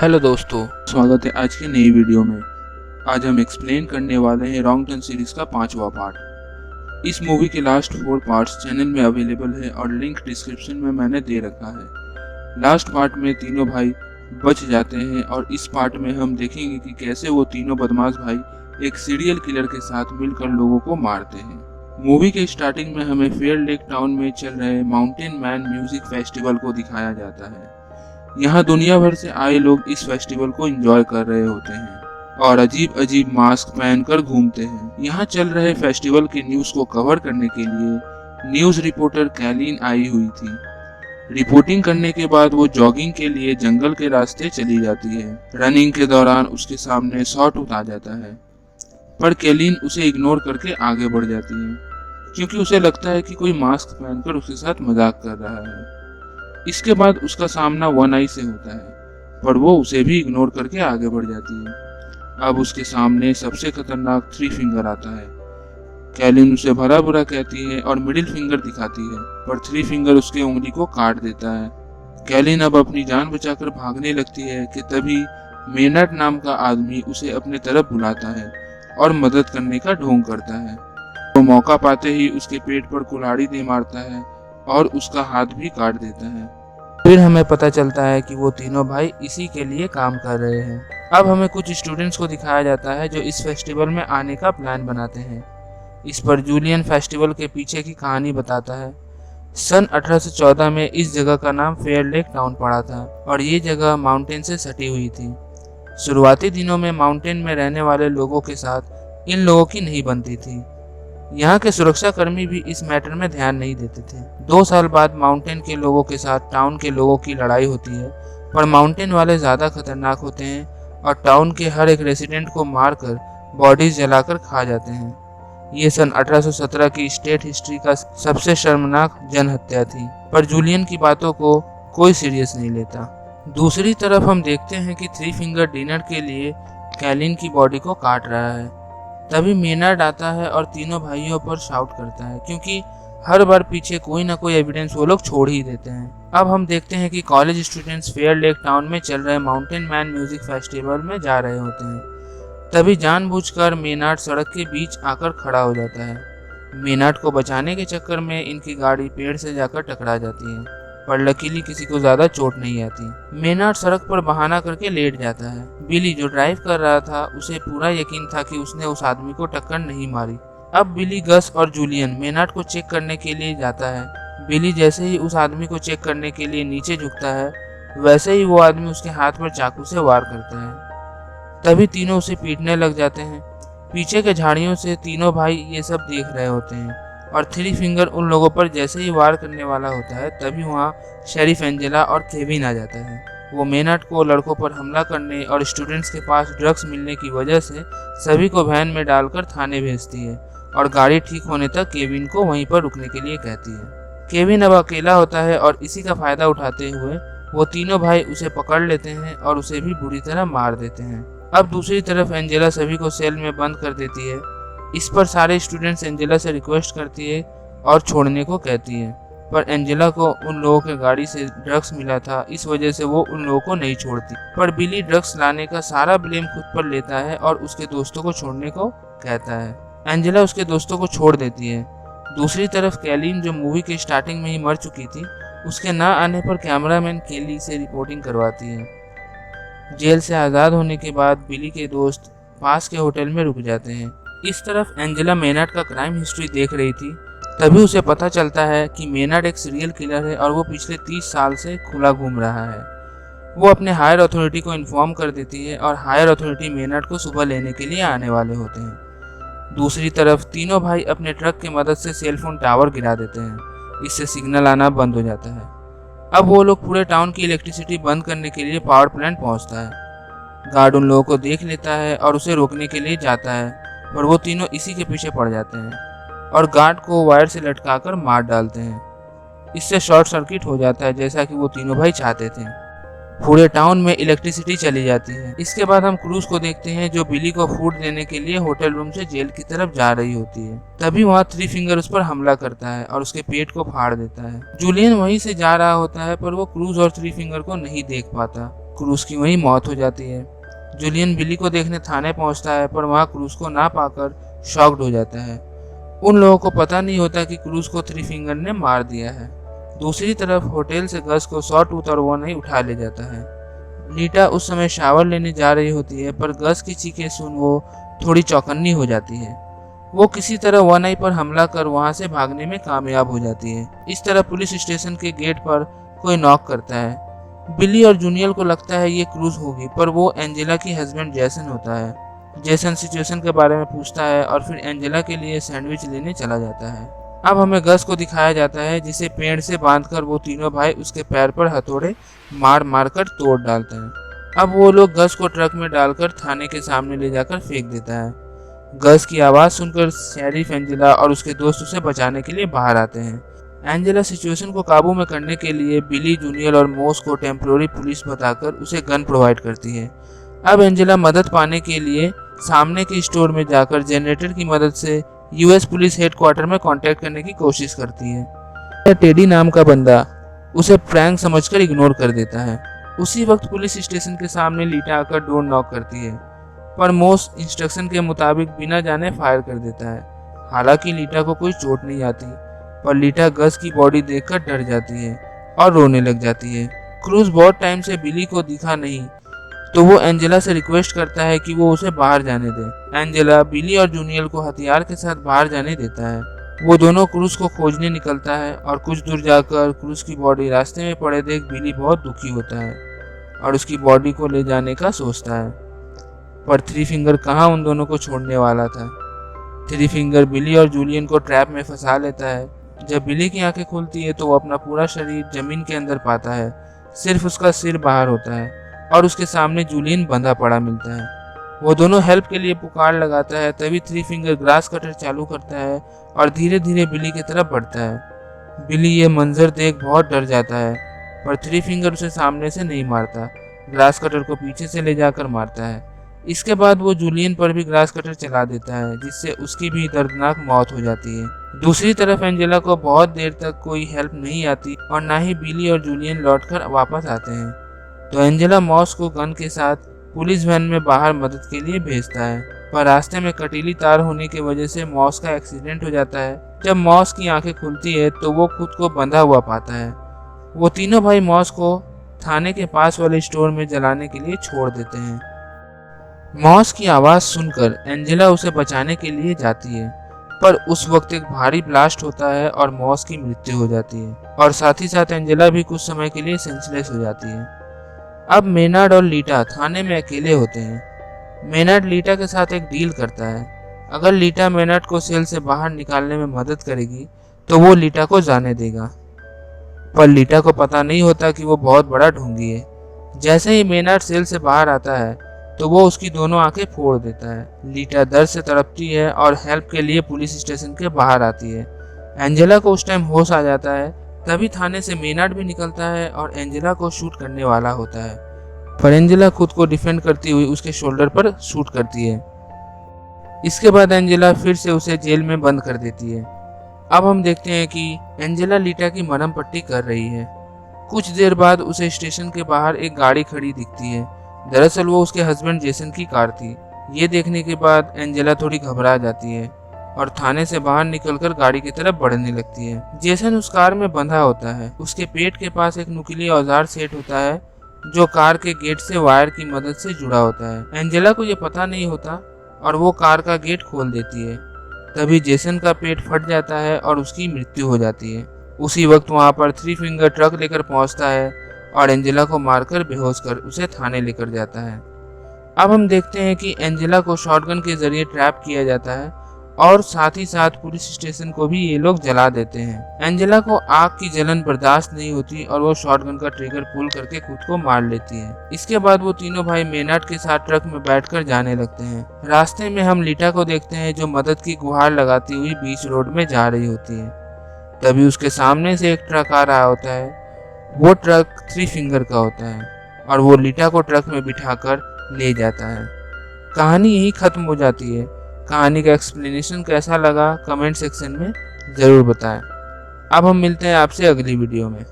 Hello दोस्तों, स्वागत है आज की नई वीडियो में। आज हम एक्सप्लेन करने वाले हैं रॉन्ग टर्न सीरीज का 5वां पार्ट। इस मूवी के लास्ट 4 पार्ट्स चैनल में अवेलेबल है और लिंक डिस्क्रिप्शन में मैंने दे रखा है। लास्ट पार्ट में तीनों भाई बच जाते हैं और इस पार्ट में हम देखेंगे कि कैसे वो तीनों बदमाश भाई एक सीरियल किलर के साथ मिलकर लोगों को मारते हैं। मूवी के स्टार्टिंग में हमें फेयर लेक टाउन में चल रहे माउंटेन मैन म्यूजिक फेस्टिवल को दिखाया जाता है। यहाँ दुनिया भर से आए लोग इस फेस्टिवल को एंजॉय कर रहे होते हैं और अजीब अजीब मास्क पहनकर घूमते हैं। यहाँ चल रहे फेस्टिवल के न्यूज को कवर करने के लिए न्यूज रिपोर्टर कैलिन आई हुई थी। रिपोर्टिंग करने के बाद वो जॉगिंग के लिए जंगल के रास्ते चली जाती है। रनिंग के दौरान उसके सामने शॉटूथ आ जाता है, पर कैलिन उसे इग्नोर करके आगे बढ़ जाती है क्योंकि उसे लगता है कि कोई मास्क पहनकर उसके साथ मजाक कर रहा है। इसके बाद उसका सामना वन आई से होता है, पर वो उसे भी इग्नोर करके आगे बढ़ जाती है। अब उसके सामने सबसे खतरनाक 3 फिंगर आता है। कैलिन उसे भला बुरा कहती है और मिडिल फिंगर दिखाती है, पर 3 फिंगर उसके उंगली को काट देता है। कैलिन अब अपनी जान बचाकर भागने लगती है कि तभी मेनर्ड नाम का आदमी उसे अपने तरफ बुलाता है और मदद करने का ढोंग करता है। वो मौका पाते ही उसके पेट पर कुल्हाड़ी दे मारता है और उसका हाथ भी काट देता है। फिर हमें पता चलता है कि वो तीनों भाई इसी के लिए काम कर रहे हैं। अब हमें कुछ स्टूडेंट्स को दिखाया जाता है जो इस फेस्टिवल में आने का प्लान बनाते हैं। इस पर जूलियन फेस्टिवल के पीछे की कहानी बताता है। सन 1814 में इस जगह का नाम फेयर लेक टाउन पड़ा था और ये जगह माउंटेन से सटी हुई थी। शुरुआती दिनों में माउंटेन में रहने वाले लोगों के साथ इन लोगों की नहीं बनती थी। यहाँ के सुरक्षा कर्मी भी इस मैटर में ध्यान नहीं देते थे। 2 साल बाद माउंटेन के लोगों के साथ टाउन के लोगों की लड़ाई होती है, पर माउंटेन वाले ज़्यादा खतरनाक होते हैं और टाउन के हर एक रेसिडेंट को मारकर बॉडीज जलाकर खा जाते हैं। ये सन 1817 की स्टेट हिस्ट्री का सबसे शर्मनाक जनहत्या थी, पर जूलियन की बातों को कोई सीरियस नहीं लेता। दूसरी तरफ हम देखते हैं कि 3 फिंगर डिनर के लिए कैलिन की बॉडी को काट रहा है। तभी मेनर्ड आता है और तीनों भाइयों पर शाउट करता है क्योंकि हर बार पीछे कोई ना कोई एविडेंस वो लोग छोड़ ही देते हैं। अब हम देखते हैं कि college students fair lake town में चल रहे माउंटेन मैन म्यूजिक फेस्टिवल में जा रहे होते हैं। तभी जानबूझकर मेनर्ड सड़क के बीच आकर खड़ा हो जाता है। मेनर्ड को बचाने के चक्कर में इनकी गाड़ी पेड़ से जाकर टकरा जाती है, पर लकीली किसी को ज्यादा चोट नहीं आती। मेनर्ड सड़क पर बहाना करके लेट जाता है। बिली जो ड्राइव कर रहा था उसे पूरा यकीन था कि उसने उस आदमी को टक्कर नहीं मारी। अब बिली, गस और जूलियन मेनर्ड को चेक करने के लिए जाता है। बिली जैसे ही उस आदमी को चेक करने के लिए नीचे झुकता है, वैसे ही वो आदमी उसके हाथ पर चाकू से वार करता है। तभी तीनों उसे पीटने लग जाते हैं। पीछे के झाड़ियों से तीनों भाई ये सब देख रहे होते हैं और 3 फिंगर उन लोगों पर जैसे ही वार करने वाला होता है, तभी वहाँ शेरिफ एंजेला और केविन आ जाता है। वो मेनर्ड को लड़कों पर हमला करने और स्टूडेंट्स के पास ड्रग्स मिलने की वजह से सभी को वैन में डालकर थाने भेजती है और गाड़ी ठीक होने तक केविन को वहीं पर रुकने के लिए कहती है। केविन अब अकेला होता है और इसी का फायदा उठाते हुए वो तीनों भाई उसे पकड़ लेते हैं और उसे भी बुरी तरह मार देते हैं। अब दूसरी तरफ एंजेला सभी को सेल में बंद कर देती है। इस पर सारे स्टूडेंट्स एंजेला से रिक्वेस्ट करती है और छोड़ने को कहती है, पर एंजेला को उन लोगों के गाड़ी से ड्रग्स मिला था, इस वजह से वो उन लोगों को नहीं छोड़ती। पर बिली ड्रग्स लाने का सारा ब्लेम खुद पर लेता है और उसके दोस्तों को छोड़ने को कहता है। एंजेला उसके दोस्तों को छोड़ देती है। दूसरी तरफ कैलिन, जो मूवी के स्टार्टिंग में ही मर चुकी थी, उसके ना आने पर कैमरामैन केली से रिपोर्टिंग करवाती है। जेल से आज़ाद होने के बाद बिली के दोस्त पास के होटल में रुक जाते हैं। इस तरफ एंजेला मेनर्ड का क्राइम हिस्ट्री देख रही थी। तभी उसे पता चलता है कि मेनर्ड एक सीरियल किलर है और वो पिछले 30 साल से खुला घूम रहा है। वो अपने हायर अथॉरिटी को इन्फॉर्म कर देती है और हायर अथॉरिटी मेनर्ड को सुबह लेने के लिए आने वाले होते हैं। दूसरी तरफ तीनों भाई अपने ट्रक की मदद से सेलफोन टावर गिरा देते हैं। इससे सिग्नल आना बंद हो जाता है। अब वो लोग पूरे टाउन की इलेक्ट्रिसिटी बंद करने के लिए पावर प्लांट पहुंचता है। गार्ड उन लोगों को देख लेता है और उसे रोकने के लिए जाता है, पर वो तीनों इसी के पीछे पड़ जाते हैं और गार्ड को वायर से लटकाकर मार डालते हैं। इससे शॉर्ट सर्किट हो जाता है, जैसा कि वो तीनों भाई चाहते थे। पूरे टाउन में इलेक्ट्रिसिटी चली जाती है। इसके बाद हम क्रूज को देखते हैं जो बिली को फूड देने के लिए होटल रूम से जेल की तरफ जा रही होती है। तभी वहाँ 3 फिंगर उस पर हमला करता है और उसके पेट को फाड़ देता है। जूलियन वहीं से जा रहा होता है, पर वो क्रूज और 3 फिंगर को नहीं देख पाता। क्रूज की वहीं मौत हो जाती है। जूलियन बिली को देखने थाने पहुंचता है, पर वहां क्रूज को ना पाकर शॉक्ड हो जाता है। उन लोगों को पता नहीं होता कि क्रूज को थ्री फिंगर ने मार दिया है। दूसरी तरफ होटल से गस को सॉ टूथ और वो नहीं उठा ले जाता है। लीटा उस समय शावर लेने जा रही होती है, पर गस की चीखें सुन वो थोड़ी चौकन्नी हो जाती है। वो किसी तरह वन आई पर हमला कर वहां से भागने में कामयाब हो जाती है। इस तरह पुलिस स्टेशन के गेट पर कोई नॉक करता है। बिली और जूनियल को लगता है ये क्रूज होगी, पर वो एंजेला की हस्बैंड जैसन होता है। जैसन सिचुएशन के बारे में पूछता है और फिर एंजेला के लिए सैंडविच लेने चला जाता है। अब हमें गस को दिखाया जाता है, जिसे पेड़ से बांधकर वो तीनों भाई उसके पैर पर हथौड़े मार मार कर तोड़ डालते हैं। अब वो लोग गस को ट्रक में डालकर थाने के सामने ले जाकर फेंक देता है। गस की आवाज़ सुनकर शेरिफ एंजेला और उसके दोस्त उसे बचाने के लिए बाहर आते हैं। एंजेला सिचुएशन को काबू में करने के लिए बिली, जूनियल और मोस को टेम्प्रोरी पुलिस बताकर उसे गन प्रोवाइड करती है। अब एंजेला मदद पाने के लिए सामने के स्टोर में जाकर जनरेटर की मदद से यूएस पुलिस हेडक्वार्टर में कांटेक्ट करने की कोशिश करती है। टेडी नाम का बंदा उसे प्रैंक समझकर इग्नोर कर देता है। उसी वक्त पुलिस स्टेशन के सामने लीटा आकर डोर नॉक करती है, पर मोस इंस्ट्रक्शन के मुताबिक बिना जाने फायर कर देता है। हालांकि लीटा को कोई चोट नहीं आती, पर लीटा गस की बॉडी देखकर डर जाती है और रोने लग जाती है। क्रूज बहुत टाइम से बिली को दिखा नहीं, तो वो एंजेला से रिक्वेस्ट करता है कि वो उसे बाहर जाने दे। एंजेला बिली और जूनियल को हथियार के साथ बाहर जाने देता है। वो दोनों क्रूज को खोजने निकलता है और कुछ दूर जाकर क्रूज की बॉडी रास्ते में पड़े देख बिली बहुत दुखी होता है और उसकी बॉडी को ले जाने का सोचता है, पर थ्री फिंगर कहाँ उन दोनों को छोड़ने वाला था। थ्री फिंगर बिली और जूलियन को ट्रैप में फंसा लेता है। जब बिली की आंखें खुलती है तो वो अपना पूरा शरीर जमीन के अंदर पाता है, सिर्फ उसका सिर बाहर होता है और उसके सामने जूलियन बंधा पड़ा मिलता है। वो दोनों हेल्प के लिए पुकार लगाता है। तभी थ्री फिंगर ग्रास कटर चालू करता है और धीरे धीरे बिली की तरफ बढ़ता है। बिली ये मंजर देख बहुत डर जाता है, पर थ्री फिंगर उसे सामने से नहीं मारता, ग्रास कटर को पीछे से ले जाकर मारता है। इसके बाद वो जूलियन पर भी ग्रास कटर चला देता है, जिससे उसकी भी दर्दनाक मौत हो जाती है। दूसरी तरफ एंजेला को बहुत देर तक कोई हेल्प नहीं आती और ना ही बिली और जूलियन लौटकर वापस आते हैं, तो एंजेला मॉस को गन के साथ पुलिस वैन में बाहर मदद के लिए भेजता है, पर रास्ते में कटीली तार होने की वजह से मॉस का एक्सीडेंट हो जाता है। जब मॉस की आंखें खुलती है तो वो खुद को बंधा हुआ पाता है। वो तीनों भाई मॉस को थाने के पास वाले स्टोर में जलाने के लिए छोड़ देते हैं। मॉस की आवाज़ सुनकर एंजेला उसे बचाने के लिए जाती है, पर उस वक्त एक भारी ब्लास्ट होता है और मॉस की मृत्यु हो जाती है और साथ ही साथ एंजेला भी कुछ समय के लिए सेंसलेस हो जाती है। अब मेनार्ड और लीटा थाने में अकेले होते हैं। मेनार्ड लीटा के साथ एक डील करता है। अगर लीटा मेनार्ड को सेल से बाहर निकालने में मदद करेगी तो वो लीटा को जाने देगा, पर लीटा को पता नहीं होता कि वो बहुत बड़ा ढोंगी है। जैसे ही मेनार्ड सेल से बाहर आता है तो वो उसकी दोनों आंखें फोड़ देता है। लीटा दर्द से तड़पती है और हेल्प के लिए पुलिस स्टेशन के बाहर आती है। एंजेला को उस टाइम होश आ जाता है। तभी थाने से मेनार्ड भी निकलता है और एंजेला को शूट करने वाला होता है, पर एंजेला खुद को डिफेंड करती हुई उसके शोल्डर पर शूट करती है। इसके बाद एंजेला फिर से उसे जेल में बंद कर देती है। अब हम देखते हैं कि एंजेला लीटा की मरहम पट्टी कर रही है। कुछ देर बाद उसे स्टेशन के बाहर एक गाड़ी खड़ी दिखती है। दरअसल वो उसके हस्बैंड जेसन की कार थी। ये देखने के बाद एंजेला थोड़ी घबरा जाती है और थाने से बाहर निकलकर गाड़ी की तरफ बढ़ने लगती है। जेसन उस कार में बंधा होता है। उसके पेट के पास एक नुकीली औजार सेट होता है जो कार के गेट से वायर की मदद से जुड़ा होता है। एंजेला को ये पता नहीं होता और वो कार का गेट खोल देती है। तभी जेसन का पेट फट जाता है और उसकी मृत्यु हो जाती है। उसी वक्त वहाँ पर थ्री फिंगर ट्रक लेकर पहुँचता है और एंजेला को मारकर बेहोश कर उसे थाने लेकर जाता है। अब हम देखते हैं कि एंजेला को शॉटगन के जरिए ट्रैप किया जाता है और साथ ही साथ पुलिस स्टेशन को भी ये लोग जला देते हैं। एंजेला को आग की जलन बर्दाश्त नहीं होती और वो शॉटगन का ट्रिगर पुल करके खुद को मार लेती है। इसके बाद वो तीनों भाई मेनार्ड के साथ ट्रक में बैठकर जाने लगते हैं। रास्ते में हम लीटा को देखते हैं जो मदद की गुहार लगाती हुई बीच रोड में जा रही होती है। तभी उसके सामने से एक ट्रक आ रहा होता है। वो ट्रक थ्री फिंगर का होता है और वो लीटा को ट्रक में बिठाकर ले जाता है। कहानी यही खत्म हो जाती है। कहानी का एक्सप्लेनेशन कैसा लगा कमेंट सेक्शन में ज़रूर बताएं। अब हम मिलते हैं आपसे अगली वीडियो में।